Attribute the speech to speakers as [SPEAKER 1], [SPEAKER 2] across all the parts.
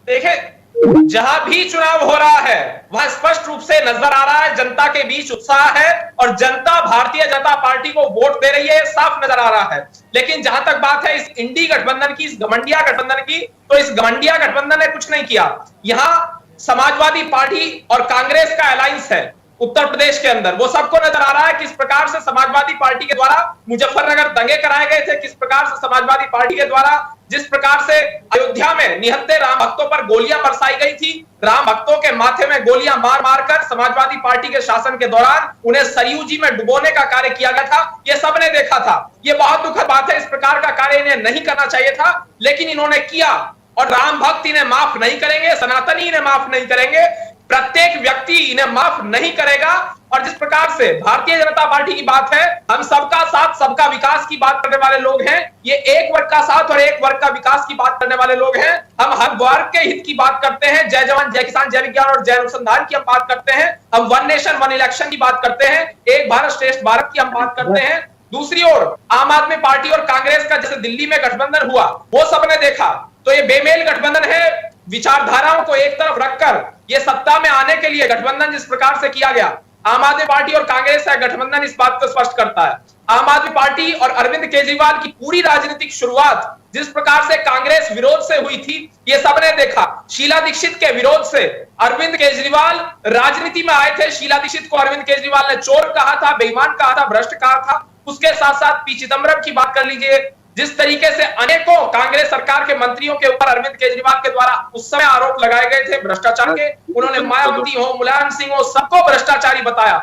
[SPEAKER 1] देखें, जहां भी चुनाव हो रहा है वहां स्पष्ट रूप से नजर आ रहा है जनता के बीच उत्साह है और जनता भारतीय जनता पार्टी को वोट दे रही है, साफ नजर आ रहा है। लेकिन जहां तक बात है इस इंडी गठबंधन की, इस घमंडिया गठबंधन की, तो इस घमंडिया गठबंधन ने कुछ नहीं किया। यहां समाजवादी पार्टी और कांग्रेस का अलायंस है उत्तर प्रदेश के अंदर, वो सबको नजर आ रहा है किस प्रकार से समाजवादी पार्टी के द्वारा मुजफ्फरनगर दंगे कराए गए थे, किस प्रकार से समाजवादी पार्टी के द्वारा जिस प्रकार से अयोध्या में निहत्थे राम भक्तों पर गोलियां बरसाई गई थी, राम भक्तों के माथे में गोलियां मार मार कर समाजवादी पार्टी के शासन के दौरान उन्हें सरयू जी में डुबोने का कार्य किया गया था, ये सबने देखा था। ये बहुत दुखद बात है, इस प्रकार का कार्य इन्हें नहीं करना चाहिए था, लेकिन इन्होंने किया और राम भक्त इन्हें माफ नहीं करेंगे, सनातनी इन्हें माफ नहीं करेंगे, प्रत्येक व्यक्ति इन्हें माफ नहीं करेगा। और जिस प्रकार से भारतीय जनता पार्टी की बात है, हम सबका साथ सबका विकास की बात करने वाले लोग हैं, ये एक वर्ग का साथ और एक वर्ग का विकास की बात करने वाले लोग हैं। हम हर वर्ग के हित की बात करते हैं, जय जवान जय किसान जय विज्ञान और जय अनुसंधान की हम बात करते हैं, हम वन नेशन वन इलेक्शन की बात करते हैं, एक भारत श्रेष्ठ भारत की हम बात करते हैं। दूसरी ओर आम आदमी पार्टी और कांग्रेस का जैसे दिल्ली में गठबंधन हुआ वो सबने देखा, तो ये बेमेल गठबंधन है। विचारधाराओं को एक तरफ रखकर ये सत्ता में आने के लिए गठबंधन जिस प्रकार से किया गया, आम आदमी पार्टी और कांग्रेस का गठबंधन इस बात को स्पष्ट करता है। आम आदमी पार्टी और अरविंद केजरीवाल की पूरी राजनीतिक शुरुआत जिस प्रकार से कांग्रेस विरोध से हुई थी, ये सबने देखा। शीला दीक्षित के विरोध से अरविंद केजरीवाल राजनीति में आए थे। शीला दीक्षित को अरविंद केजरीवाल ने चोर कहा था, बेईमान कहा था, भ्रष्ट कहा था। उसके साथ साथ पी चिदम्बरम की बात कर लीजिए, जिस तरीके से अनेकों कांग्रेस सरकार के मंत्रियों के ऊपर अरविंद केजरीवाल के द्वारा उस समय आरोप लगाए गए थे भ्रष्टाचार के, उन्होंने मायावती हो, मुलायम सिंह हो, सबको भ्रष्टाचारी बताया,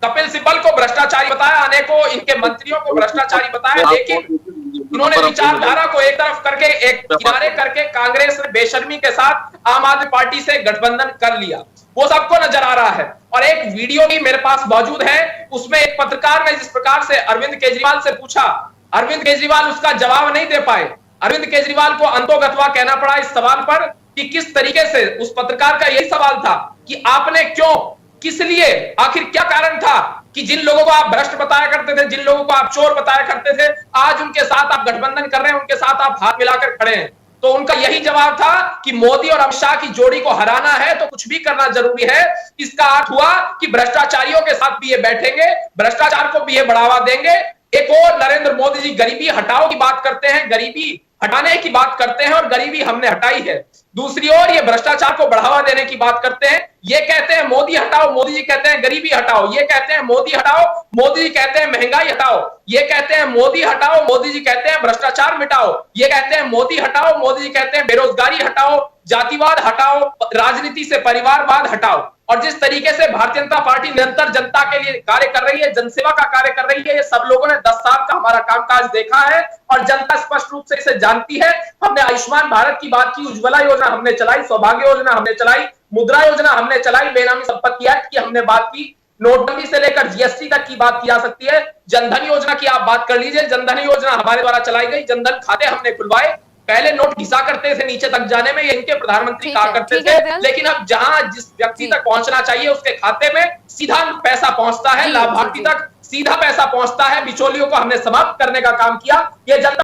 [SPEAKER 1] कपिल सिब्बल को भ्रष्टाचारी बताया, अनेकों इनके मंत्रियों को भ्रष्टाचारी बताया। लेकिन इन्होंने विचारधारा को एक तरफ करके, एक किनारे करके कांग्रेस ने बेशर्मी के साथ आम आदमी पार्टी से गठबंधन कर लिया, वो सबको नजर आ रहा है। और एक वीडियो भी मेरे पास मौजूद है, उसमें एक पत्रकार ने जिस प्रकार से अरविंद केजरीवाल से पूछा, अरविंद केजरीवाल उसका जवाब नहीं दे पाए। अरविंद केजरीवाल को अंतोगत्वा कहना पड़ा इस सवाल पर कि किस तरीके से, उस पत्रकार का यही सवाल था कि आपने क्यों, किस लिए, आखिर क्या कारण था कि जिन लोगों को आप भ्रष्ट बताया करते थे, जिन लोगों को आप चोर बताया करते थे, आज उनके साथ आप गठबंधन कर रहे हैं, उनके साथ आप हाथ मिलाकर खड़े हैं। तो उनका यही जवाब था कि मोदी और अमित शाह की जोड़ी को हराना है तो कुछ भी करना जरूरी है। इसका अर्थ हुआ कि भ्रष्टाचारियों के साथ भी ये बैठेंगे, भ्रष्टाचार को भी ये बढ़ावा देंगे। एक और नरेंद्र मोदी जी गरीबी हटाओ की बात करते हैं, गरीबी हटाने की बात करते हैं और गरीबी हमने हटाई है। दूसरी ओर ये भ्रष्टाचार को बढ़ावा देने की बात करते हैं, ये कहते हैं मोदी हटाओ, मोदी जी कहते हैं गरीबी हटाओ, ये कहते हैं मोदी हटाओ, मोदी जी कहते हैं महंगाई हटाओ, ये कहते हैं मोदी हटाओ, मोदी जी कहते हैं भ्रष्टाचार मिटाओ, ये कहते हैं मोदी हटाओ, मोदी जी कहते हैं बेरोजगारी हटाओ, जातिवाद हटाओ, राजनीति से परिवारवाद हटाओ। और जिस तरीके से भारतीय जनता पार्टी निरंतर जनता के लिए कार्य कर रही है, जनसेवा का कार्य कर रही है, ये सब लोगों ने 10 साल का हमारा कामकाज देखा है और जनता स्पष्ट रूप से इसे जानती है। हमने आयुष्मान भारत की बात की, उज्ज्वला योजना हमने चलाई, सौभाग्य योजना हमने चलाई, मुद्रा योजना हमने चलाई, बेनामी संपत्ति एक्ट की हमने बात की, नोटबंदी से लेकर जीएसटी तक की बात की जा सकती है। जनधन योजना की आप बात कर लीजिए, जनधन योजना हमारे द्वारा चलाई गई, जनधन खाते हमने खुलवाए। पहले नोट घिसा करते थे नीचे तक जाने में, ये इनके प्रधानमंत्री कहा करते थे, लेकिन अब जहां जिस व्यक्ति तक पहुंचना चाहिए उसके खाते में सीधा पैसा पहुंचता है, लाभार्थी तक सीधा पैसा पहुंचता है, बिचौलियों को हमने समाप्त करने का काम किया। ये जनता